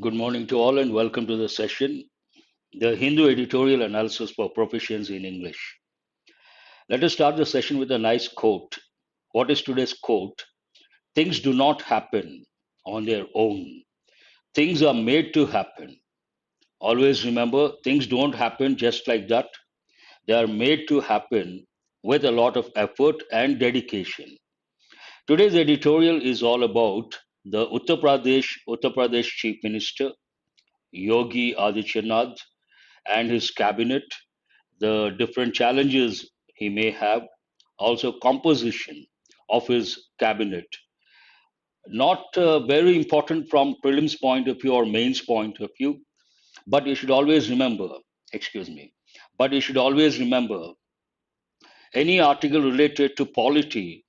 Good morning to all and welcome to the session, the Hindu Editorial Analysis for Proficiency in English. Let us start the session with a nice quote. What is today's quote? Things do not happen on their own. Things are made to happen. Always remember, things don't happen just like that. They are made to happen with a lot of effort and dedication. Today's editorial is all about the Uttar Pradesh Chief Minister, Yogi Adityanath, and his cabinet, the different challenges he may have, also composition of his cabinet. Not very important from prelims point of view or mains point of view, but you should always remember, excuse me, but you should always remember any article related to polity,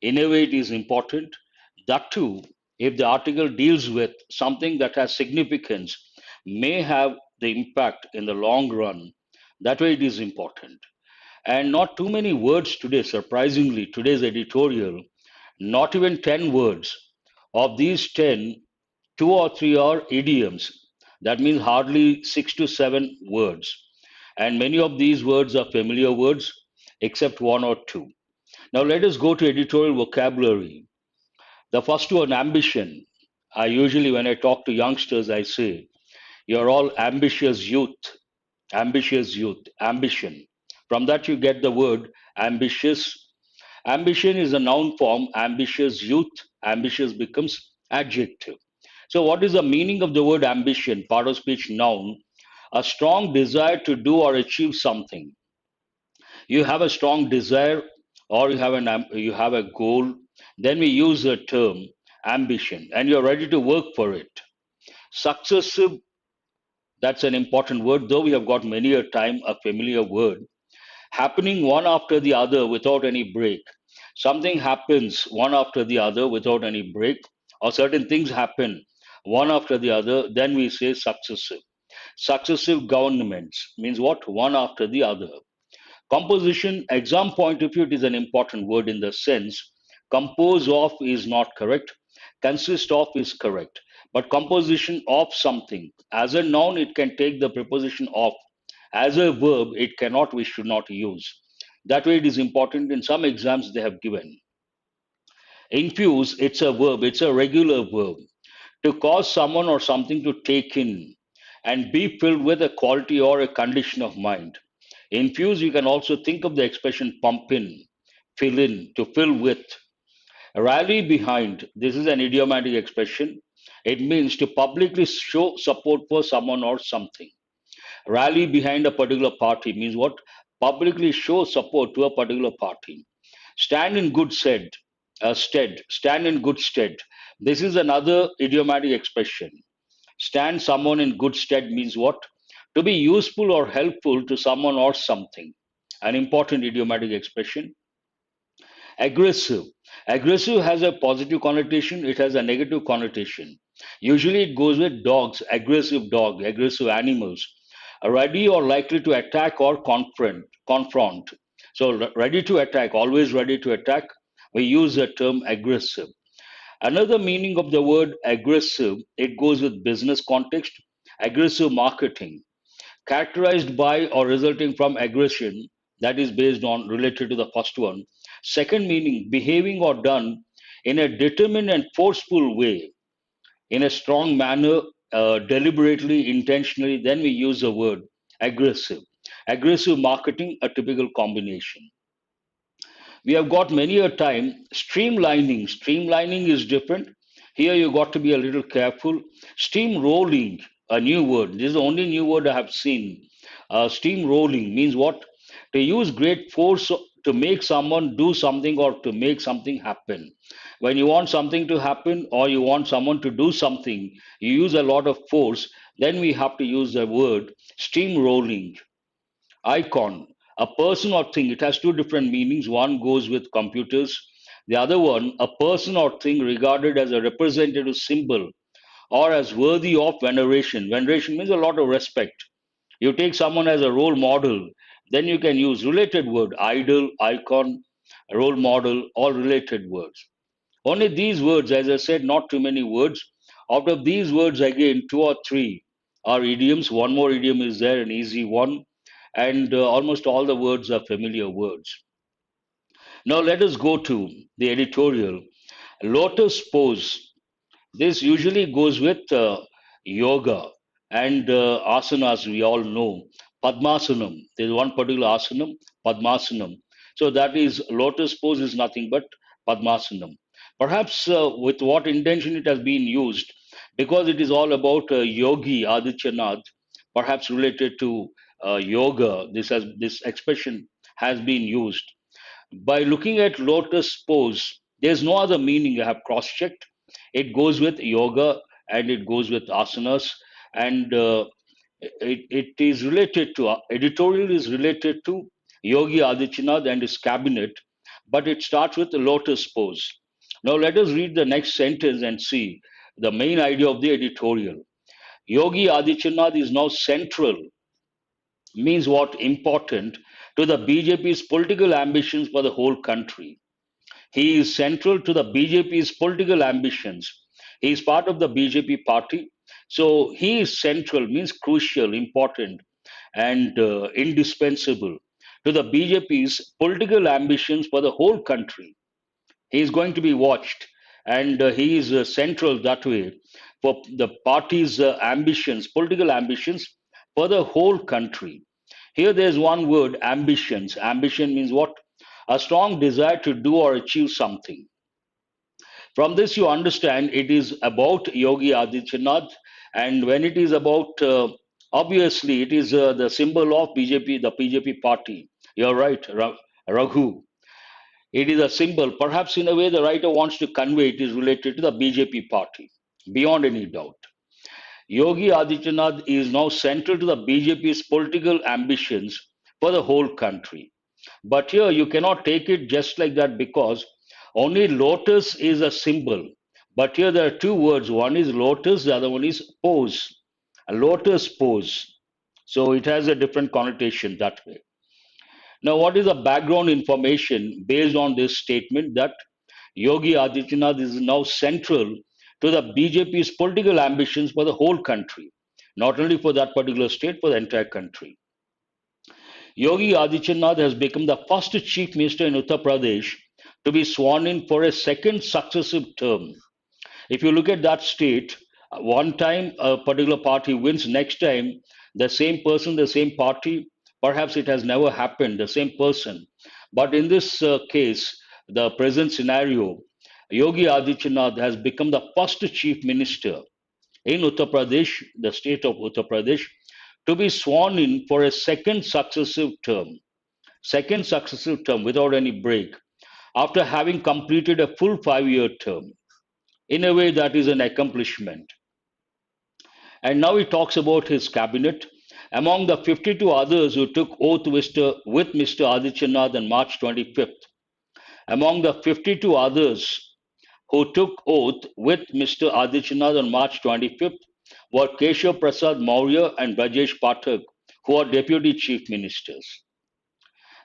in a way it is important. That too, if the article deals with something that has significance, may have the impact in the long run, that way it is important. And not too many words today, surprisingly, today's editorial, not even 10 words. Of these 10, two or three are idioms. That means hardly 6 to 7 words. And many of these words are familiar words, except one or two. Now let us go to editorial vocabulary. The first one, ambition. I usually, when I talk to youngsters, I say, you're all ambitious youth, ambition. From that, you get the word ambitious. Ambition is a noun form, ambitious youth, ambitious becomes adjective. So, what is the meaning of the word ambition? Part of speech noun, a strong desire to do or achieve something. You have a strong desire or you have a goal, then we use the term ambition and you're ready to work for it. Successive, that's an important word, though we have got many a time a familiar word. Happening one after the other without any break. Something happens one after the other without any break, or certain things happen one after the other, then we say successive. Successive governments means what? One after the other. Composition, exam point of view, it is an important word in the sense compose of is not correct, consist of is correct. But composition of something, as a noun, it can take the preposition of. As a verb, it cannot, we should not use. That way, it is important. In some exams, they have given. Infuse, it's a verb, it's a regular verb. To cause someone or something to take in and be filled with a quality or a condition of mind. Infuse, you can also think of the expression pump in, fill in, to fill with. Rally behind, this is an idiomatic expression. It means to publicly show support for someone or something. Rally behind a particular party means what? Publicly show support to a particular party. Stand in good stand in good stead. This is another idiomatic expression. Stand someone in good stead means what? To be useful or helpful to someone or something. An important idiomatic expression. Aggressive. Aggressive has a positive connotation, it has a negative connotation. Usually it goes with dogs, aggressive dog, aggressive animals, ready or likely to attack or confront. So ready to attack, always ready to attack. We use the term aggressive. Another meaning of the word aggressive, it goes with business context, aggressive marketing, characterized by or resulting from aggression, that is based on related to the first one. Second meaning, behaving or done in a determined and forceful way, in a strong manner, deliberately, intentionally, then we use the word aggressive. Aggressive marketing, a typical combination. We have got many a time streamlining. Streamlining is different. Here you got to be a little careful. Steamrolling, a new word. This is the only new word I have seen. Steamrolling means what? To use great force to make someone do something or to make something happen. When you want something to happen or you want someone to do something, you use a lot of force, then we have to use the word steamrolling. Icon, a person or thing, it has two different meanings. One goes with computers, the other one, a person or thing regarded as a representative symbol or as worthy of veneration. Veneration means a lot of respect. You take someone as a role model, then you can use related word, idol, icon, role model, all related words. Only these words, as I said, not too many words, Out of these words, again, two or three are idioms. One more idiom is there, an easy one, and almost all the words are familiar words. Now let us go to the editorial. Lotus pose. This usually goes with yoga and asanas, we all know. Padmasanam. There's one particular asanam, Padmasanam. So that is lotus pose is nothing but Padmasanam. Perhaps with what intention it has been used, because it is all about yogi Adityanath, perhaps related to yoga. This expression has been used. By looking at lotus pose, there's no other meaning. I have cross checked. It goes with yoga and it goes with asanas, and it is related to editorial is related to Yogi Adityanath and his cabinet, but it starts with the lotus pose. Now let us read the next sentence and see the main idea of the editorial. Yogi Adityanath is now central, means what, important to the BJP's political ambitions for the whole country. He is central to the BJP's political ambitions. He is part of the BJP party. So he is central, means crucial, important, and indispensable to the BJP's political ambitions for the whole country. He is going to be watched, and he is central that way for the party's ambitions, political ambitions for the whole country. Here there's one word, ambitions. Ambition means what? A strong desire to do or achieve something. From this, you understand it is about Yogi Adityanath, and when it is about, obviously, it is the symbol of BJP, the BJP party. You're right, Raghu. It is a symbol. Perhaps in a way, the writer wants to convey it is related to the BJP party, beyond any doubt. Yogi Adityanath is now central to the BJP's political ambitions for the whole country. But here you cannot take it just like that, because only lotus is a symbol. But here there are two words. One is lotus, the other one is pose. A lotus pose. So it has a different connotation that way. Now, what is the background information based on this statement that Yogi Adityanath is now central to the BJP's political ambitions for the whole country, not only for that particular state, for the entire country? Yogi Adityanath has become the first chief minister in Uttar Pradesh to be sworn in for a second successive term. If you look at that state, one time a particular party wins, next time the same person, the same party, perhaps it has never happened, the same person. But in this case, the present scenario, Yogi Adityanath has become the first chief minister in Uttar Pradesh, the state of Uttar Pradesh, to be sworn in for a second successive term without any break, after having completed a full 5-year term. In a way, that is an accomplishment. And now he talks about his cabinet. Among the 52 others who took oath with Mr. Adityanath on March 25th, among the 52 others who took oath with Mr. Adityanath on March 25th were Keshav Prasad Maurya and Brajesh Pathak, who are deputy chief ministers.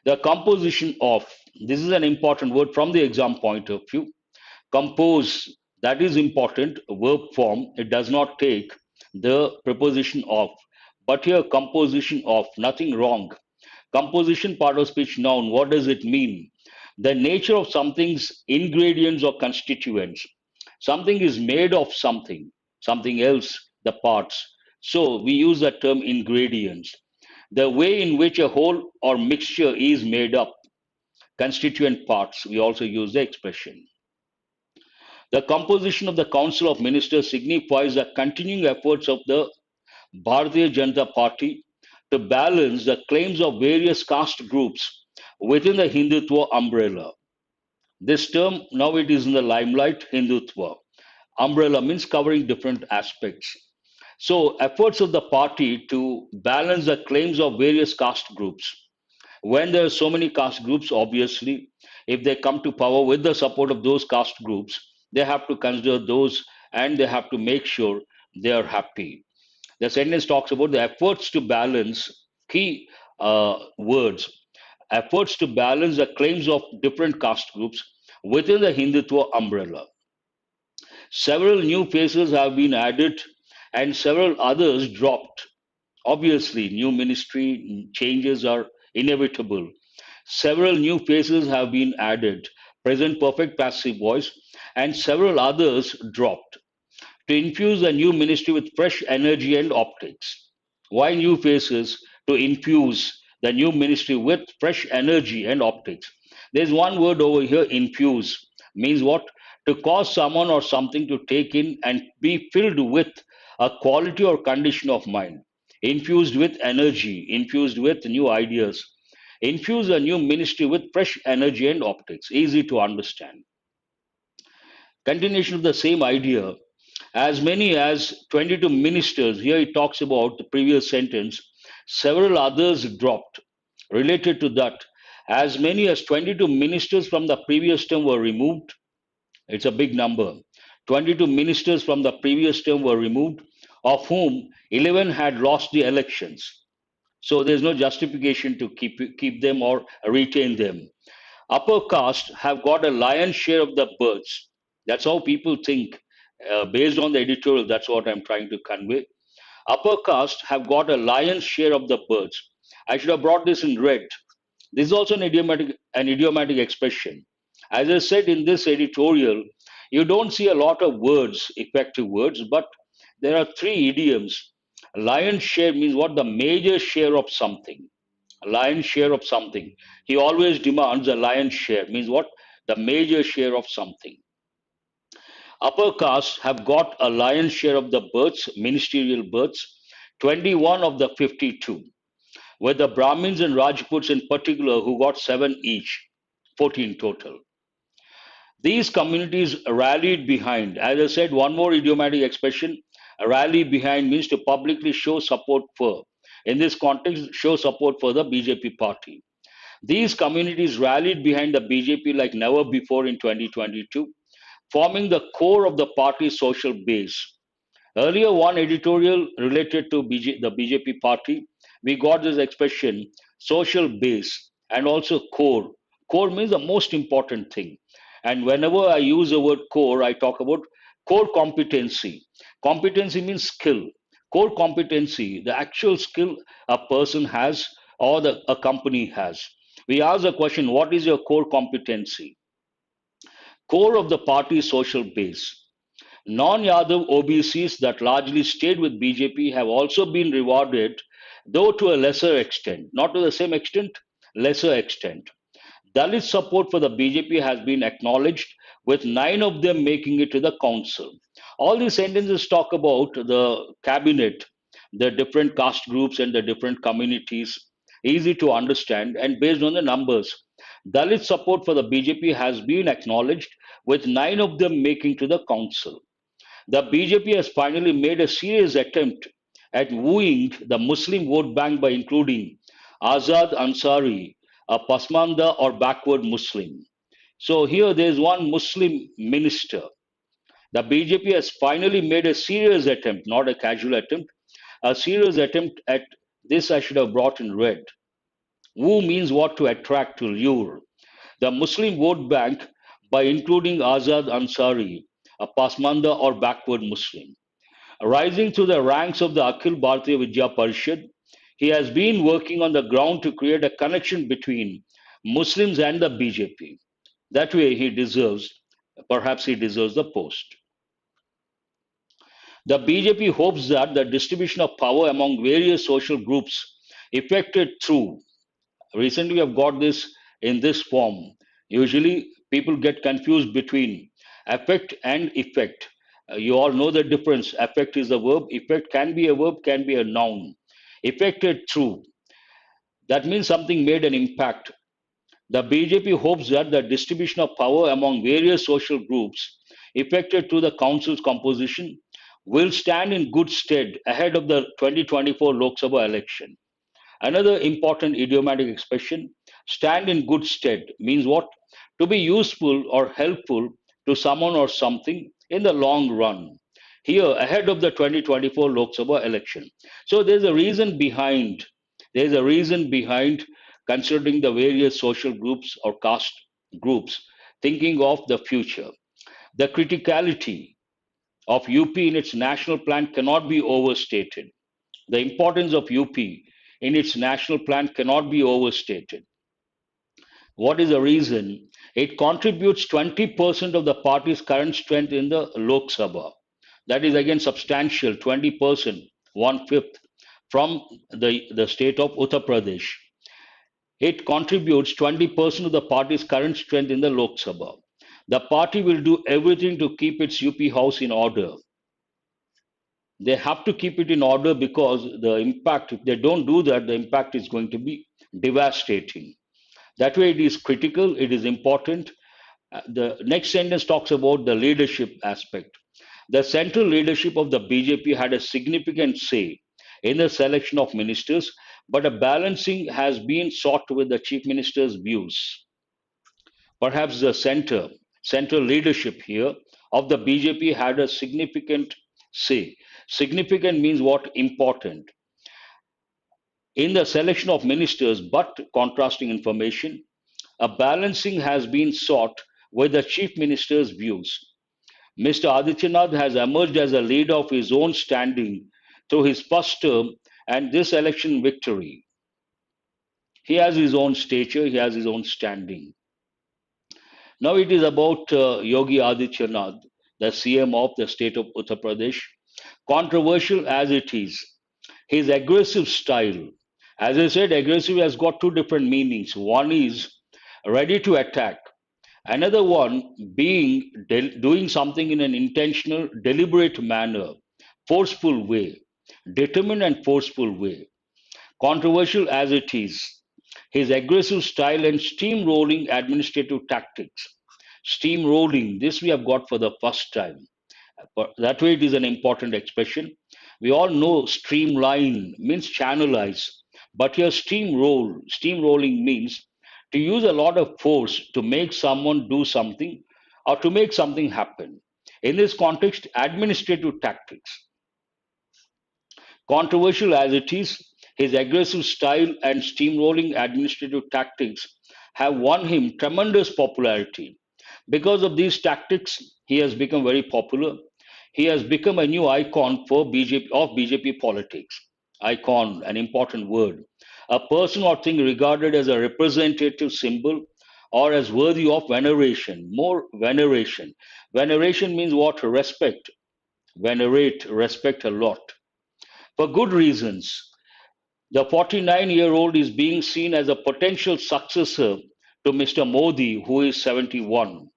The composition of, this is an important word from the exam point of view. Compose, that is important, verb form. It does not take the preposition of. But here, composition of, nothing wrong. Composition, part of speech, noun, what does it mean? The nature of something's ingredients or constituents. Something is made of something else, the parts. So we use the term ingredients. The way in which a whole or mixture is made up, constituent parts, we also use the expression. The composition of the Council of Ministers signifies the continuing efforts of the Bharatiya Janata Party to balance the claims of various caste groups within the Hindutva umbrella. This term, now it is in the limelight, Hindutva. Umbrella means covering different aspects. So, efforts of the party to balance the claims of various caste groups. When there are so many caste groups, obviously, if they come to power with the support of those caste groups, they have to consider those and they have to make sure they are happy. The sentence talks about the efforts to balance, key words, efforts to balance the claims of different caste groups within the Hindutva umbrella. Several new faces have been added and several others dropped. Obviously, new ministry changes are inevitable. Several new faces have been added, present perfect passive voice, and several others dropped to infuse the new ministry with fresh energy and optics. Why new faces? To infuse the new ministry with fresh energy and optics. There's one word over here, infuse, means what? To cause someone or something to take in and be filled with a quality or condition of mind. Infused with energy, infused with new ideas. Infuse a new ministry with fresh energy and optics. Easy to understand. Continuation of the same idea, as many as 22 ministers, here he talks about the previous sentence, several others dropped. Related to that, as many as 22 ministers from the previous term were removed. It's a big number. 22 ministers from the previous term were removed, of whom 11 had lost the elections. So there's no justification to keep them or retain them. Upper caste have got a lion's share of the births. That's how people think. Based on the editorial, that's what I'm trying to convey. Upper caste have got a lion's share of the births. I should have brought this in red. This is also an idiomatic expression. As I said in this editorial, you don't see a lot of words, effective words, but there are three idioms. Lion's share means what? The major share of something. A lion's share of something. He always demands a lion's share, means what? The major share of something. Upper castes have got a lion's share of the births, ministerial births, 21 of the 52, with the Brahmins and Rajputs in particular who got 7 each, 14 total. These communities rallied behind, as I said, one more idiomatic expression, rally behind means to publicly show support for. In this context, show support for the BJP party. These communities rallied behind the BJP like never before in 2022, forming the core of the party's social base. Earlier, one editorial related to the BJP party, we got this expression social base and also core. Core means the most important thing. And whenever I use the word core, I talk about core competency. Competency means skill. Core competency, the actual skill a person has or a company has. We ask the question, what is your core competency? Core of the party's social base. Non-Yadav OBCs that largely stayed with BJP have also been rewarded, though to a lesser extent, not to the same extent, lesser extent. Dalit support for the BJP has been acknowledged, with 9 of them making it to the council. All these sentences talk about the cabinet, the different caste groups and the different communities, easy to understand, and based on the numbers. Dalit support for the BJP has been acknowledged, with 9 of them making to the council. The BJP has finally made a serious attempt at wooing the Muslim vote bank by including Azad Ansari, a Pasmanda or backward Muslim. So here there is one Muslim minister. The BJP has finally made a serious attempt, not a casual attempt, a serious attempt at this. I should have brought in red. Woo means what? To attract, to lure. The Muslim vote bank by including Azad Ansari, a Pasmanda or backward Muslim. Rising through the ranks of the Akhil Bharatiya Vidya Parishad, he has been working on the ground to create a connection between Muslims and the BJP. That way perhaps he deserves the post. The BJP hopes that the distribution of power among various social groups effected through, recently I've got this in this form. Usually people get confused between affect and effect. You all know the difference. Affect is a verb, effect can be a verb, can be a noun. Effected through, that means something made an impact. The BJP hopes that the distribution of power among various social groups effected through the council's composition will stand in good stead ahead of the 2024 Lok Sabha election. Another important idiomatic expression, stand in good stead, means what? To be useful or helpful to someone or something in the long run. Here, ahead of the 2024 Lok Sabha election. So there's a reason behind considering the various social groups or caste groups, thinking of the future. The criticality. of UP in its national plan cannot be overstated. The importance of UP in its national plan cannot be overstated. What is the reason? It contributes 20% of the party's current strength in the Lok Sabha. That is again substantial, 20%, one fifth from the state of Uttar Pradesh. It contributes 20% of the party's current strength in the Lok Sabha. The party will do everything to keep its UP house in order. They have to keep it in order because the impact, if they don't do that, the impact is going to be devastating. That way, it is critical, it is important. The next sentence talks about the leadership aspect. The central leadership of the BJP had a significant say in the selection of ministers, but a balancing has been sought with the chief minister's views. Perhaps the central leadership here of the BJP had a significant say. Significant means what? Important. In the selection of ministers, but contrasting information, a balancing has been sought with the chief minister's views. Mr. Adityanath has emerged as a leader of his own standing through his first term and this election victory. He has his own stature, he has his own standing. Now it is about Yogi Adityanath, the CM of the state of Uttar Pradesh. Controversial as it is, his aggressive style. As I said, aggressive has got two different meanings. One is ready to attack. Another one being doing something in an intentional, deliberate manner, forceful way, determined and forceful way. Controversial as it is, his aggressive style and steamrolling administrative tactics. Steamrolling, this we have got for the first time. That way, it is an important expression. We all know streamline means channelize, but here steamrolling means to use a lot of force to make someone do something or to make something happen. In this context, administrative tactics. Controversial as it is, his aggressive style and steamrolling administrative tactics have won him tremendous popularity. Because of these tactics, he has become very popular. He has become a new icon for BJP politics. Icon, an important word. A person or thing regarded as a representative symbol or as worthy of veneration. More veneration. Veneration means what? Respect. Venerate, respect a lot. For good reasons. The 49-year-old is being seen as a potential successor to Mr. Modi, who is 71.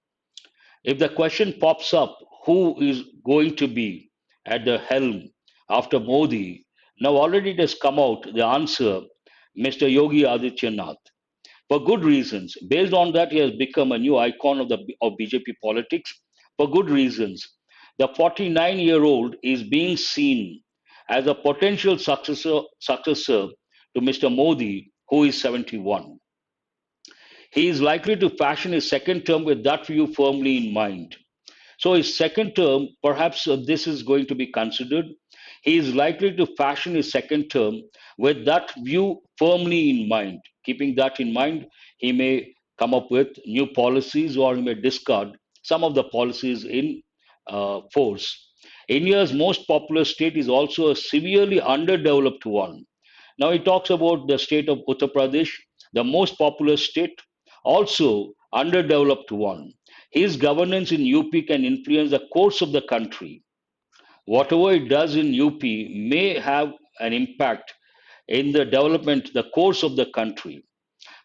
If the question pops up, who is going to be at the helm after Modi? Now already it has come out, the answer, Mr. Yogi Adityanath. For good reasons. Based on that, he has become a new icon of BJP politics. For good reasons. The 49-year-old is being seen as a potential successor to Mr. Modi, who is 71. He is likely to fashion his second term with that view firmly in mind. So, his second term, perhaps this is going to be considered. He is likely to fashion his second term with that view firmly in mind. Keeping that in mind, he may come up with new policies or he may discard some of the policies in force. India's most populous state is also a severely underdeveloped one. Now, he talks about the state of Uttar Pradesh, the most populous state, also underdeveloped one. His governance in UP can influence the course of the country. Whatever it does in UP may have an impact in the development, the course of the country.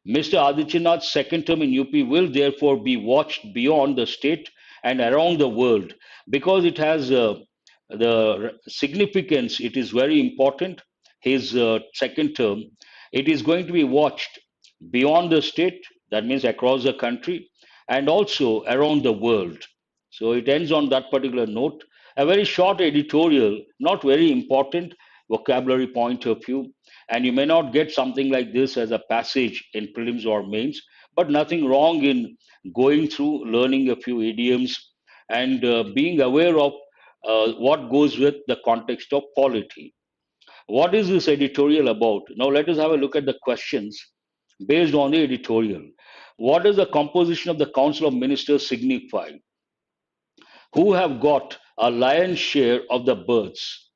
Mr. Adityanath's second term in UP will therefore be watched beyond the state and around the world because it has the significance, it is very important. His second term, it is going to be watched beyond the state, that means across the country, and also around the world. So it ends on that particular note. A very short editorial, not very important vocabulary point of view, and you may not get something like this as a passage in prelims or mains, but nothing wrong in going through, learning a few idioms, and being aware of what goes with the context of polity. What is this editorial about? Now let us have a look at the questions based on the editorial. What does the composition of the Council of Ministers signify? Who have got a lion's share of the birds.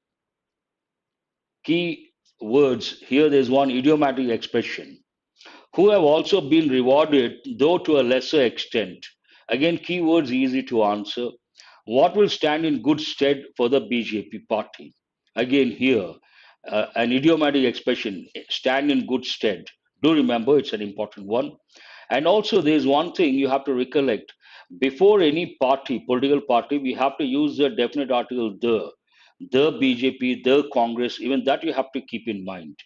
Key words here, there's one idiomatic expression, who have also been rewarded, though to a lesser extent. Again, keywords easy to answer. What will stand in good stead for the BJP party? Again, here, an idiomatic expression, stand in good stead. Do remember, it's an important one. And also, there's one thing you have to recollect. Before any party, political party, we have to use the definite article the BJP, the Congress, even that you have to keep in mind.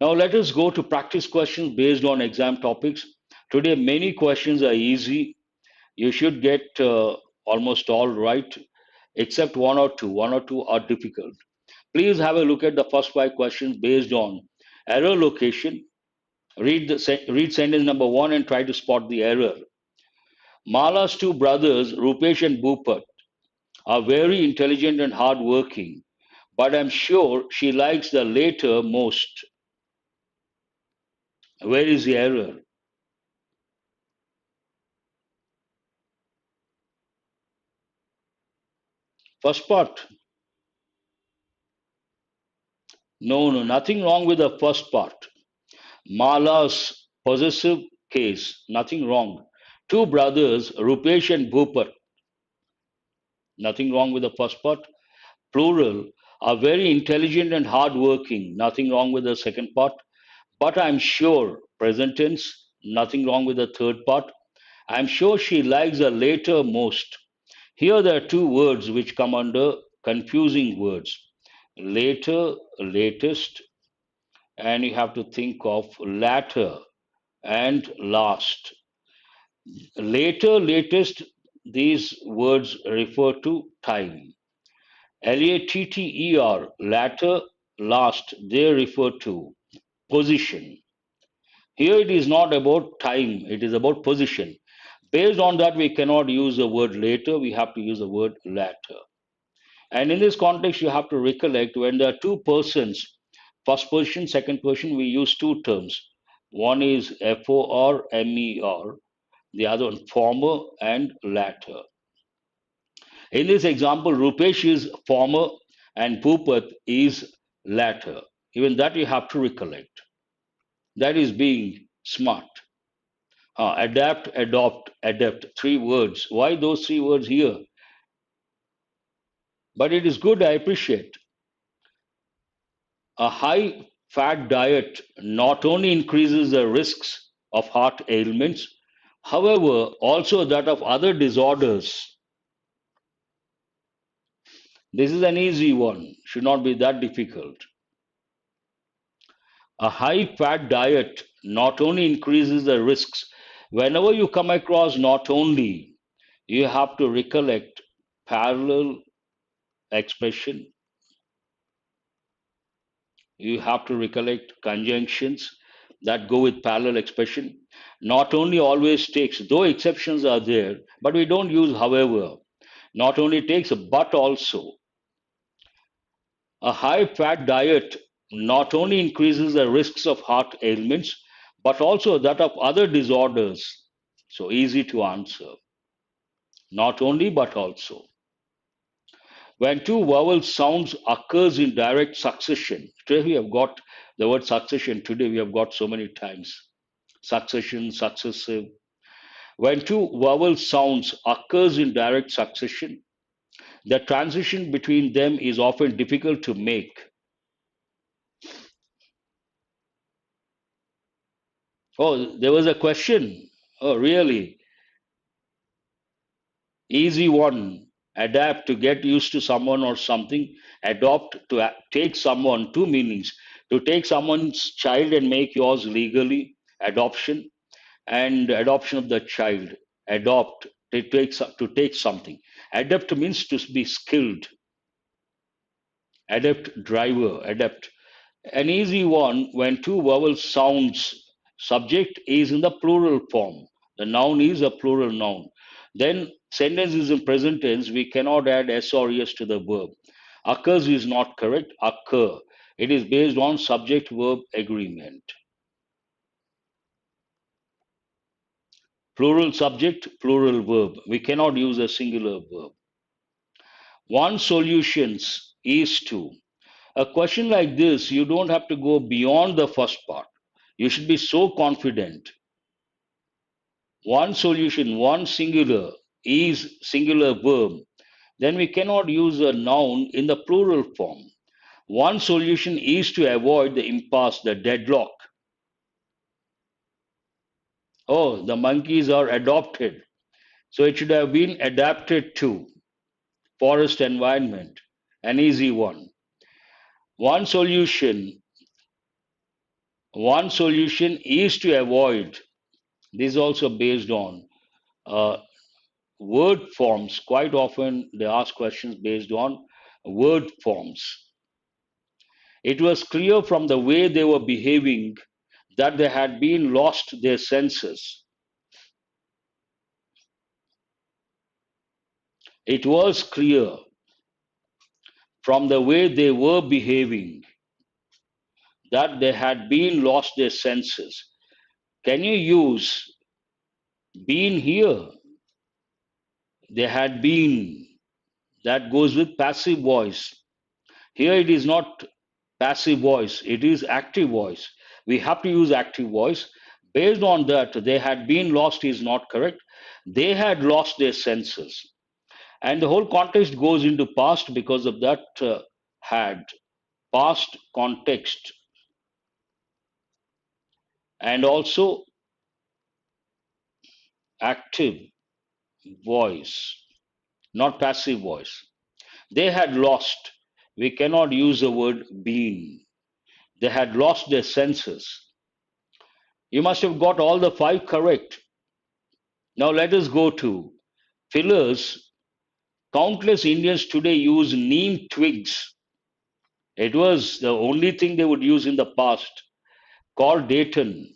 Now let us go to practice questions based on exam topics. Today, many questions are easy. You should get almost all right, except one or two. One or two are difficult. Please have a look at the first five questions based on error location. Read sentence number one and try to spot the error. Mala's two brothers, Rupesh and Bhupat, are very intelligent and hardworking, but I'm sure she likes the later most. Where is the error? First part. No, no, nothing wrong with the first part. Mala's possessive case, nothing wrong. Two brothers, Rupesh and Bhupat, nothing wrong with the first part. Plural, are very intelligent and hardworking, nothing wrong with the second part. But I'm sure, present tense, nothing wrong with the third part. I'm sure she likes the later most. Here there are two words which come under confusing words. Later, latest, and you have to think of latter and last. Later, latest, these words refer to time. Latter, latter, last, they refer to position. Here it is not about time, it is about position. Based on that, we cannot use the word later, we have to use the word latter. And in this context, you have to recollect when there are two persons, first person, second person, we use two terms. One is FOR, MER, the other one former and latter. In this example, Rupesh is former and Bhupat is latter. Even that you have to recollect. That is being smart. Adapt, adopt, adapt. Three words. Why those three words here? But it is good, I appreciate. A high fat diet not only increases the risks of heart ailments, however, also that of other disorders. This is an easy one, should not be that difficult. A high fat diet not only increases the risks, whenever you come across not only, you have to recollect parallel expression, you have to recollect conjunctions that go with parallel expression. Not only always takes, though exceptions are there, but we don't use however. Not only takes, but also. A high fat diet not only increases the risks of heart ailments, but also that of other disorders. So easy to answer. Not only, but also. When two vowel sounds occurs in direct succession, today we have got the word succession, today we have got so many times. Succession, successive. When two vowel sounds occurs in direct succession, the transition between them is often difficult to make. Oh, there was a question. Oh, really? Easy one. Adapt to get used to someone or something. Adopt to take someone, two meanings. To take someone's child and make yours legally, adoption, and adoption of the child. Adopt, to take something. Adapt means to be skilled. Adapt, driver, adapt. An easy one when two vowel sounds, subject is in the plural form. The noun is a plural noun. Then sentence is in present tense. We cannot add s or es to the verb. Occurs is not correct. Occur. It is based on subject verb agreement. Plural subject, plural verb. We cannot use a singular verb. One solutions is to. A question like this, you don't have to go beyond the first part. You should be so confident. One solution, one singular is singular verb. Then we cannot use a noun in the plural form. One solution is to avoid the impasse, the deadlock. Oh, the monkeys are adopted. So it should have been adapted to forest environment, an easy one. One solution, one solution is to avoid. This is also based on uh, word forms. Quite often they ask questions based on word forms. It was clear from the way they were behaving that they had been lost their senses. It was clear from the way they were behaving that they had been lost their senses. Can you use been here? They had been. That goes with passive voice. Here it is not passive voice, it is active voice. We have to use active voice. Based on that, they had been lost is not correct. They had lost their senses. And the whole context goes into past because of that had. Past context. And also active voice, not passive voice. They had lost. We cannot use the word been. They had lost their senses. You must have got all the five correct. Now let us go to fillers. Countless Indians today use neem twigs. It was the only thing they would use in the past, called Dayton,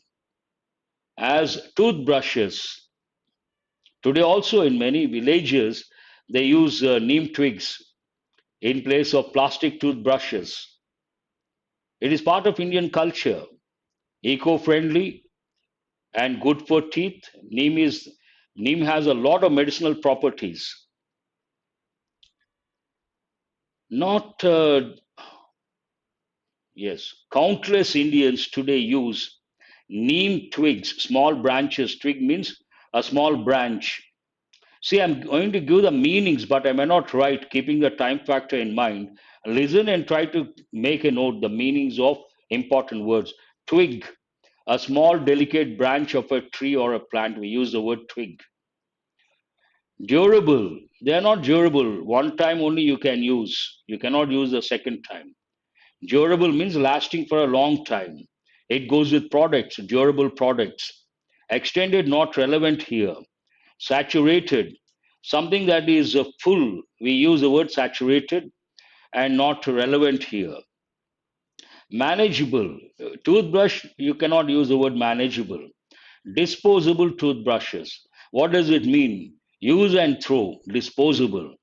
as toothbrushes. Today, also in many villages, they use neem twigs in place of plastic toothbrushes. It is part of Indian culture, eco friendly and good for teeth. Neem has a lot of medicinal properties. Not Yes, countless Indians today use neem twigs, small branches. Twig means a small branch. See, I'm going to give the meanings, but I may not write, keeping the time factor in mind. Listen and try to make a note the meanings of important words. Twig, a small delicate branch of a tree or a plant. We use the word twig. Durable, they are not durable. One time only you can use. You cannot use the second time. Durable means lasting for a long time. It goes with products, durable products. Extended, not relevant here. Saturated, something that is full. We use the word saturated and not relevant here. Manageable, toothbrush, you cannot use the word manageable. Disposable toothbrushes. What does it mean? Use and throw, disposable.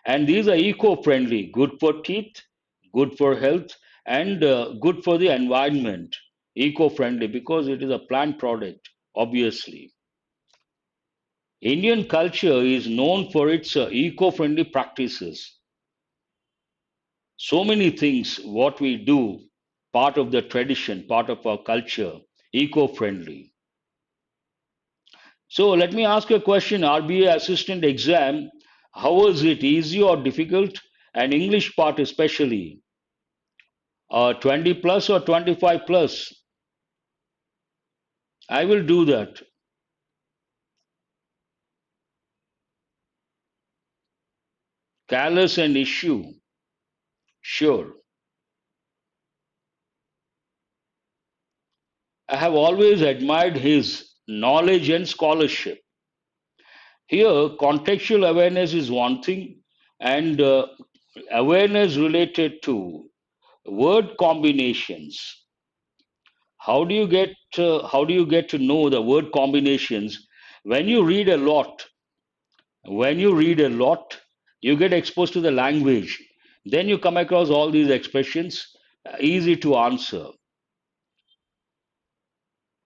And these are eco friendly, good for teeth, good for health, and good for the environment. Eco friendly because it is a plant product, obviously. Indian culture is known for its eco friendly practices. So many things, what we do, part of the tradition, part of our culture, eco friendly. So let me ask you a question. RBA assistant exam, how was it? Easy or difficult? And English part especially. 20 plus or 25 plus? I will do that. Callous and issue. Sure. I have always admired his knowledge and scholarship. Here, contextual awareness is one thing, and awareness related to word combinations. How do you get to know the word combinations? When you read a lot, when you read a lot, you get exposed to the language. Then you come across all these expressions, easy to answer.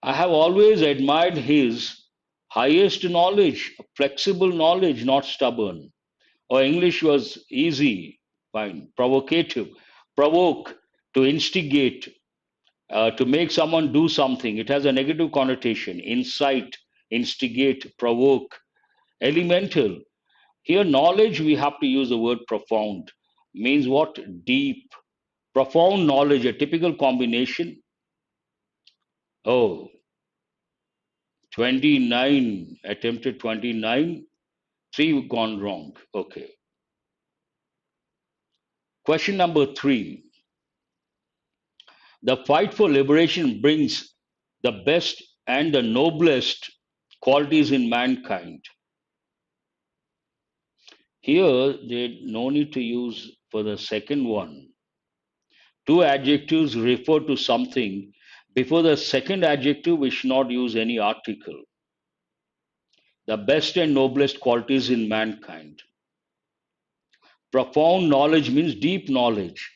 I have always admired his highest knowledge, flexible knowledge, not stubborn. Or English was easy, fine. Provocative, provoke, to instigate, to make someone do something. It has a negative connotation. Incite, instigate, provoke. Elemental. Here, knowledge, we have to use the word profound. Means what? Deep. Profound knowledge, a typical combination. Oh, 29, attempted 29, 3 gone wrong. Okay. Question number 3. The fight for liberation brings the best and the noblest qualities in mankind. Here, there no need to use for the second one. Two adjectives refer to something. Before the second adjective, we should not use any article. The best and noblest qualities in mankind. Profound knowledge means deep knowledge.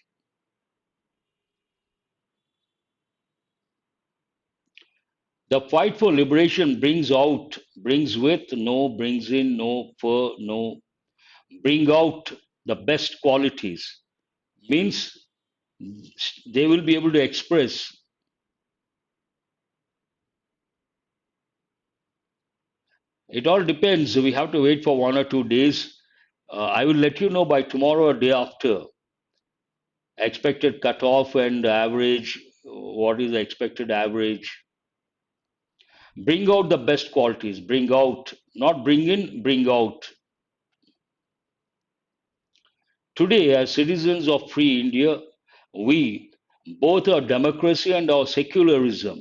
The fight for liberation brings out, brings with, no, brings in, no, for, no. Bring out the best qualities means they will be able to express. It all depends. We have to wait for 1 or 2 days. I will let you know by tomorrow or day after. Expected cutoff and average. What is the expected average? Bring out the best qualities. Bring out, not bring in, bring out. Today, as citizens of free India, we, both our democracy and our secularism.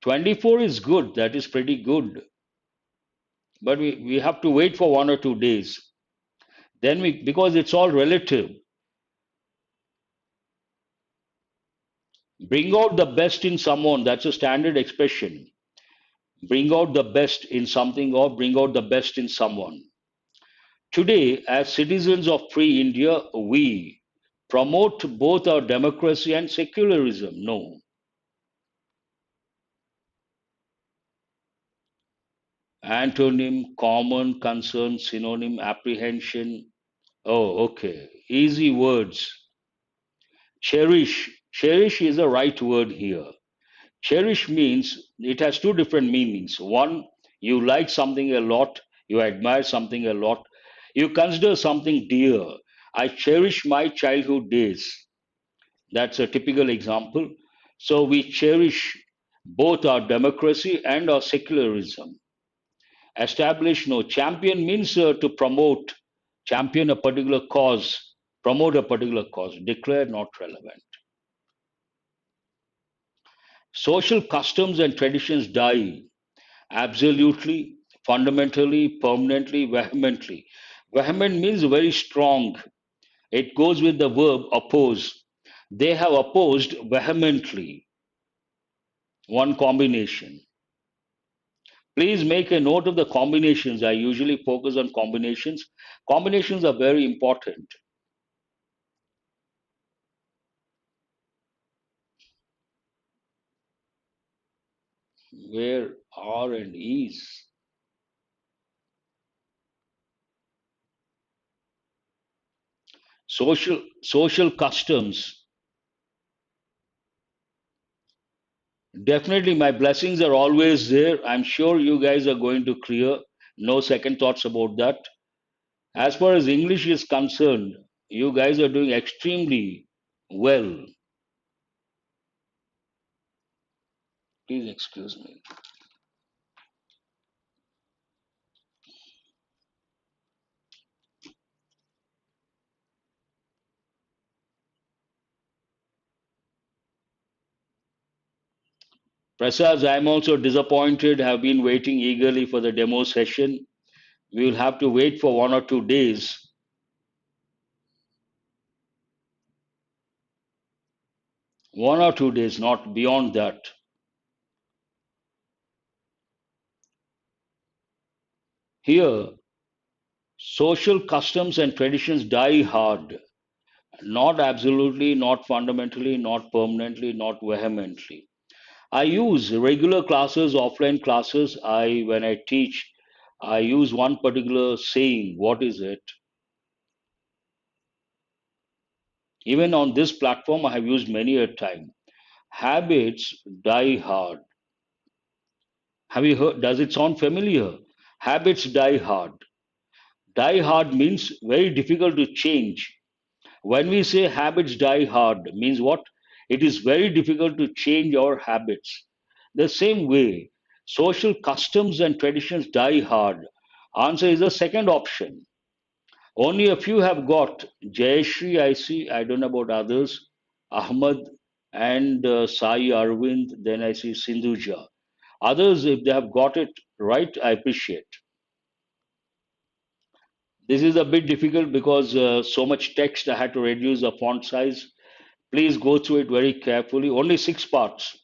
24 is good, that is pretty good. But we have to wait for 1 or 2 days. Then because it's all relative. Bring out the best in someone, that's a standard expression. Bring out the best in something or bring out the best in someone. Today, as citizens of free India, we promote both our democracy and secularism. No. Antonym, common, concern, synonym, apprehension. Oh, okay. Easy words. Cherish. Cherish is the right word here. Cherish means it has two different meanings. One, you like something a lot, you admire something a lot, you consider something dear. I cherish my childhood days. That's a typical example. So we cherish both our democracy and our secularism. Establish, no. Champion means to promote, champion a particular cause, promote a particular cause. Declare, not relevant. Social customs and traditions die. Absolutely, fundamentally, permanently, vehemently. Vehement means very strong. It goes with the verb oppose. They have opposed vehemently. One combination. Please make a note of the combinations. I usually focus on combinations. Combinations are very important. Where are and is. Social customs. Definitely, my blessings are always there. I'm sure you guys are going to clear. No second thoughts about that. As far as English is concerned, you guys are doing extremely well. Please excuse me. Prasad, I'm also disappointed. Have been waiting eagerly for the demo session. We will have to wait for 1 or 2 days. 1 or 2 days, not beyond that. Here, social customs and traditions die hard. Not absolutely, not fundamentally, not permanently, not vehemently. I use regular classes, offline classes. When I teach, I use one particular saying. What is it? Even on this platform, I have used many a time. Habits die hard. Have you heard? Does it sound familiar? Habits die hard. Die hard means very difficult to change. When we say habits die hard, means what? It is very difficult to change our habits. The same way, social customs and traditions die hard. Answer is the second option. Only a few have got Jayashree, I see, I don't know about others, Ahmad and Sai Arvind, then I see Sindhuja. Others, if they have got it right, I appreciate. This is a bit difficult because so much text I had to reduce the font size. Please go through it very carefully. Only 6 parts,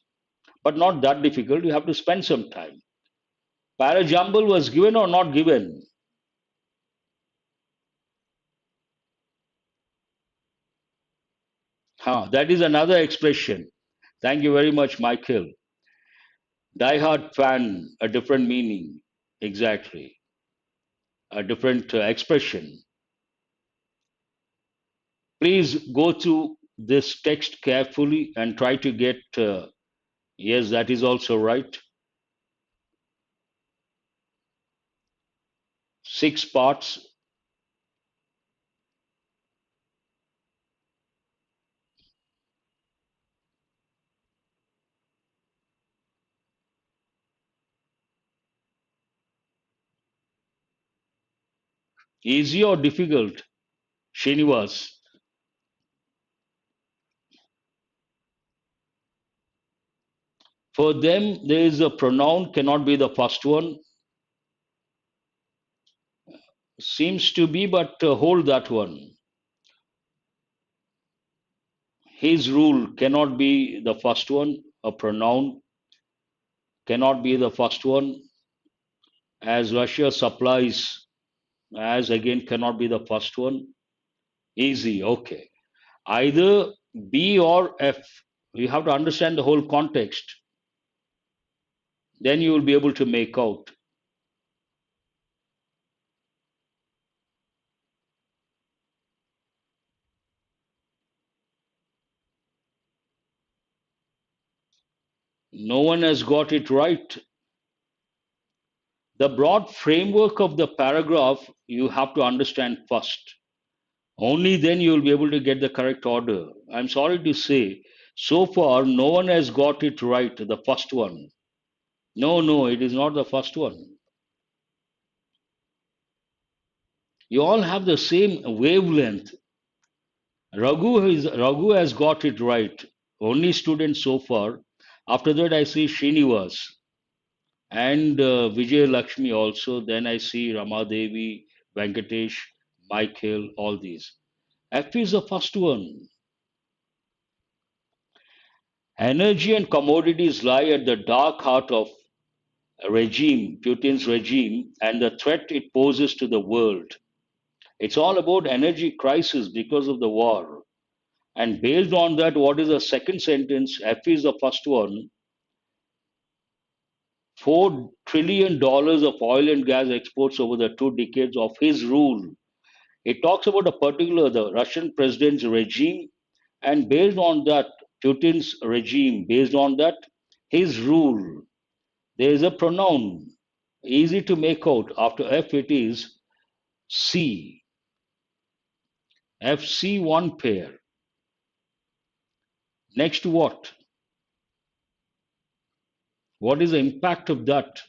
but not that difficult. You have to spend some time. Jumble was given or not given? Huh, that is another expression. Thank you very much, Michael. Die-hard fan, a different meaning. Exactly. A different expression. Please go through this text carefully and try to get, yes, that is also right. 6 parts. Easy or difficult? Srinivas. For them, there is a pronoun, cannot be the first one. Seems to be, but hold that one. His rule cannot be the first one. A pronoun cannot be the first one. As Russia supplies, as again cannot be the first one. Easy, okay. Either B or F. You have to understand the whole context. Then you will be able to make out. No one has got it right. The broad framework of the paragraph you have to understand first. Only then you will be able to get the correct order. I'm sorry to say, so far no one has got it right, the first one. No, no, it is not the first one. You all have the same wavelength. Raghu has got it right. Only student so far. After that, I see Srinivas and Vijay Lakshmi also. Then I see Ramadevi, Venkatesh, Michael, all these. F is the first one. Energy and commodities lie at the dark heart of regime, Putin's regime, and the threat it poses to the world. It's all about energy crisis because of the war. And based on that, what is the second sentence? F is the first one. $4 trillion of oil and gas exports over the 2 decades of his rule. It talks about a particular, the Russian president's regime, and based on that, Putin's regime, based on that, his rule. There is a pronoun, easy to make out. After F, it is C. FC one pair. Next, what? What is the impact of that?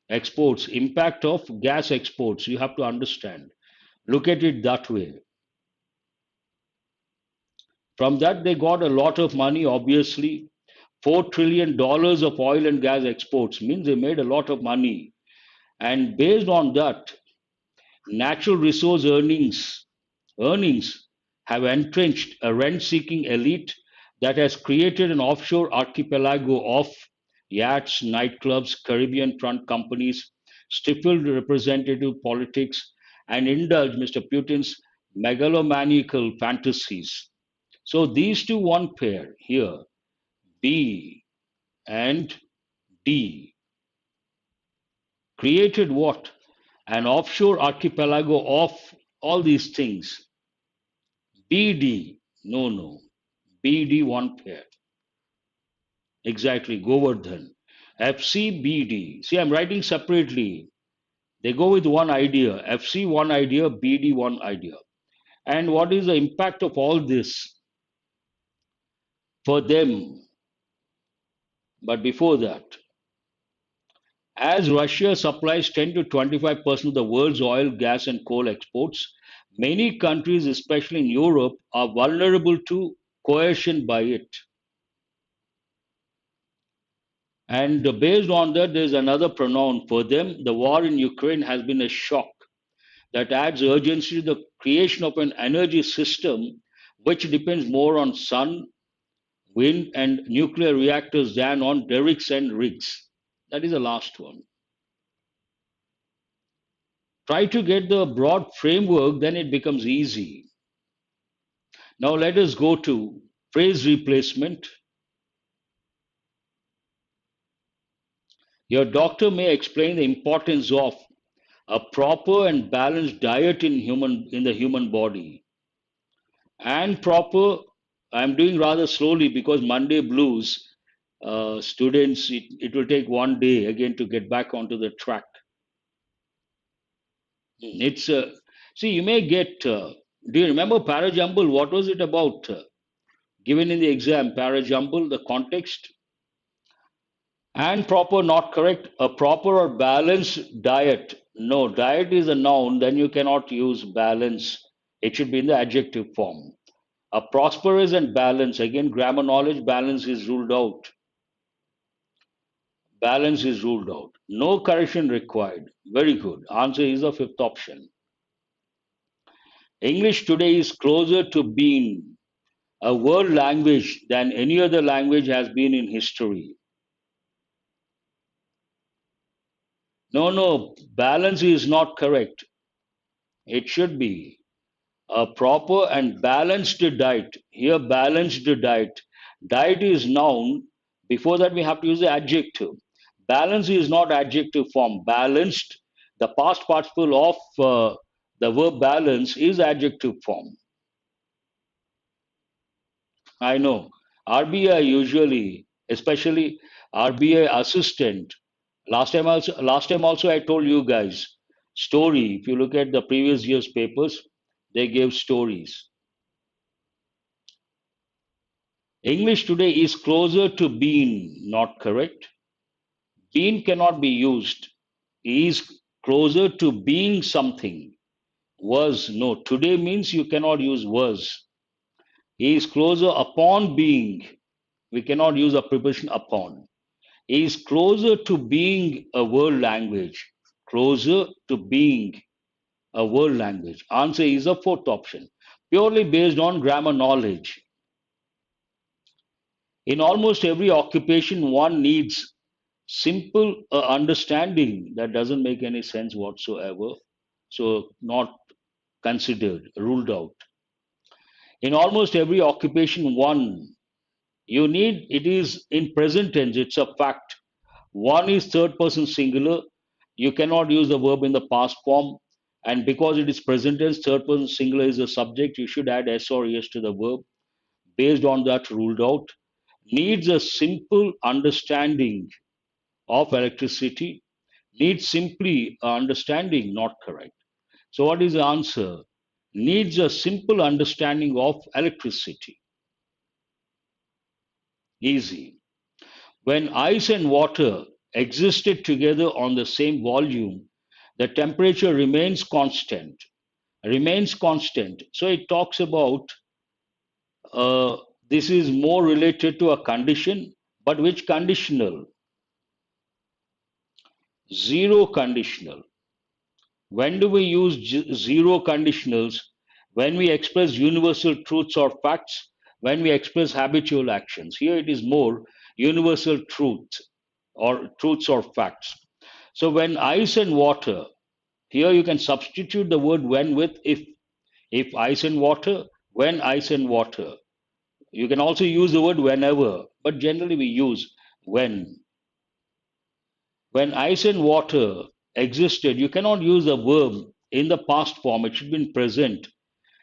Exports, impact of gas exports. You have to understand. Look at it that way. From that, they got a lot of money, obviously. $4 trillion of oil and gas exports means they made a lot of money. And based on that, natural resource earnings have entrenched a rent-seeking elite that has created an offshore archipelago of yachts, nightclubs, Caribbean front companies, stifled representative politics, and indulged Mr. Putin's megalomaniacal fantasies. So these two, one pair here, B and D. Created what? An offshore archipelago of all these things. BD. No, no. BD one pair. Exactly. Govardhan. FCBD. See, I'm writing separately. They go with one idea. FC one idea, BD one idea. And what is the impact of all this for them? But before that, as Russia supplies 10 to 25% of the world's oil, gas, and coal exports, many countries, especially in Europe, are vulnerable to coercion by it. And based on that, there's another pronoun for them. The war in Ukraine has been a shock that adds urgency to the creation of an energy system which depends more on sun, wind, and nuclear reactors than on derricks and rigs. That is the last one. Try to get the broad framework, then it becomes easy. Now let us go to phrase replacement. Your doctor may explain the importance of a proper and balanced diet in the human body. And proper, I'm doing rather slowly because Monday blues, students, it will take one day again to get back onto the track. It's see, you may get. Do you remember Parajumble? What was it about? Given in the exam, Parajumble, the context and proper, not correct. A proper or balanced diet. No, diet is a noun. Then you cannot use balance. It should be in the adjective form. A prosperous and balance. Again, grammar knowledge. Balance is ruled out. Balance is ruled out. No correction required. Very good. Answer is the fifth option. English today is closer to being a world language than any other language has been in history. No, no, balance is not correct. It should be a proper and balanced diet. Here, balanced diet. Diet is noun. Before that, we have to use the adjective. Balance is not adjective form. Balanced, the past participle of the verb balance is adjective form. I know. RBI usually, especially RBI assistant. Last time also I told you guys story. If you look at the previous year's papers, they gave stories. English today is closer to being, not correct. Being cannot be used. Is closer to being something. Was, no. Today means you cannot use was. He is closer upon being. We cannot use a preposition upon. He is closer to being a world language. Closer to being a world language. Answer is the fourth option. Purely based on grammar knowledge. In almost every occupation, one needs simple understanding. That doesn't make any sense whatsoever. So, not considered, ruled out. In almost every occupation, one you need, it is in present tense, it's a fact. One is third person singular. You cannot use the verb in the past form. And because it is present tense, third person singular is the subject, you should add S or ES to the verb. Based on that, ruled out. Needs a simple understanding of electricity. Needs simply understanding, not correct. So, what is the answer? Needs a simple understanding of electricity. Easy. When ice and water existed together on the same volume, the temperature remains constant. Remains constant. So it talks about this is more related to a condition, but which conditional? Zero conditional. When do we use zero conditionals? When we express universal truths or facts, when we express habitual actions. Here it is more universal truth or truths or facts. So when ice and water, here you can substitute the word when with if. If ice and water, when ice and water. You can also use the word whenever, but generally we use when. When ice and water existed. You cannot use a verb in the past form. It should be in present.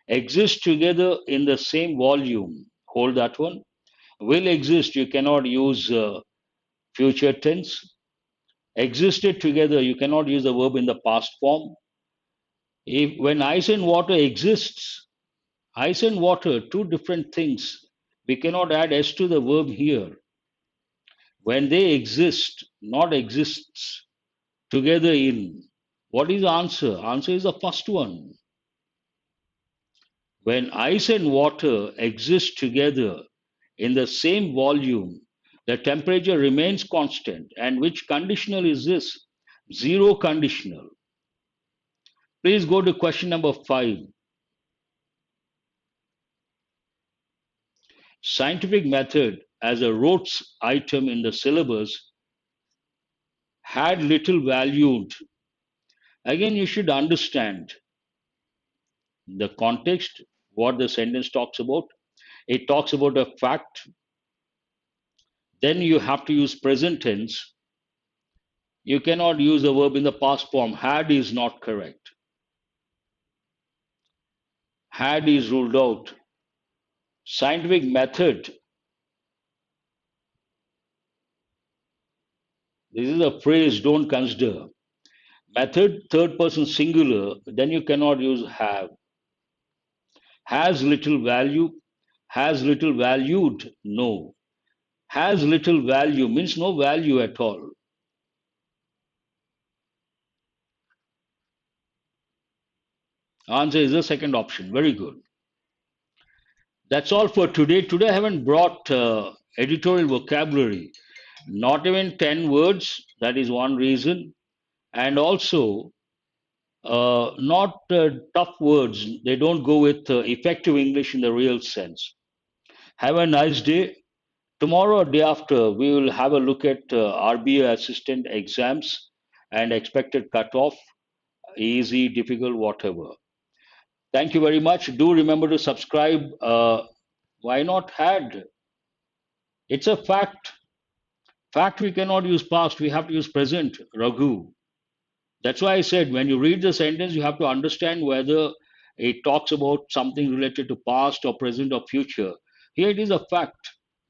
Exist together in the same volume. Hold that one. Will exist. You cannot use future tense. Existed together. You cannot use the verb in the past form. If when ice and water exists, ice and water, two different things. We cannot add s to the verb here. When they exist, not exists, together in. What is the answer? Answer is the first one. When ice and water exist together in the same volume, the temperature remains constant. And which conditional is this? Zero conditional. Please go to question number 5. Scientific method as a Rhodes item in the syllabus had little valued. Again, you should understand the context, what the sentence talks about. It talks about a fact. Then you have to use present tense. You cannot use the verb in the past form. Had is not correct. Had is ruled out. Scientific method. This is a phrase, don't consider. Method, third person singular, then you cannot use have. Has little value. Has little valued. No. Has little value means no value at all. Answer is the second option. Very good. That's all for today. Today I haven't brought editorial vocabulary. Not even 10 words. That is one reason. And also, not tough words. They don't go with effective English in the real sense. Have a nice day. Tomorrow or day after, we will have a look at RBA assistant exams and expected cutoff, easy, difficult, whatever. Thank you very much. Do remember to subscribe. Why not had? It's a fact. Fact we cannot use past, we have to use present, Raghu. That's why I said when you read the sentence, you have to understand whether it talks about something related to past or present or future. Here it is a fact.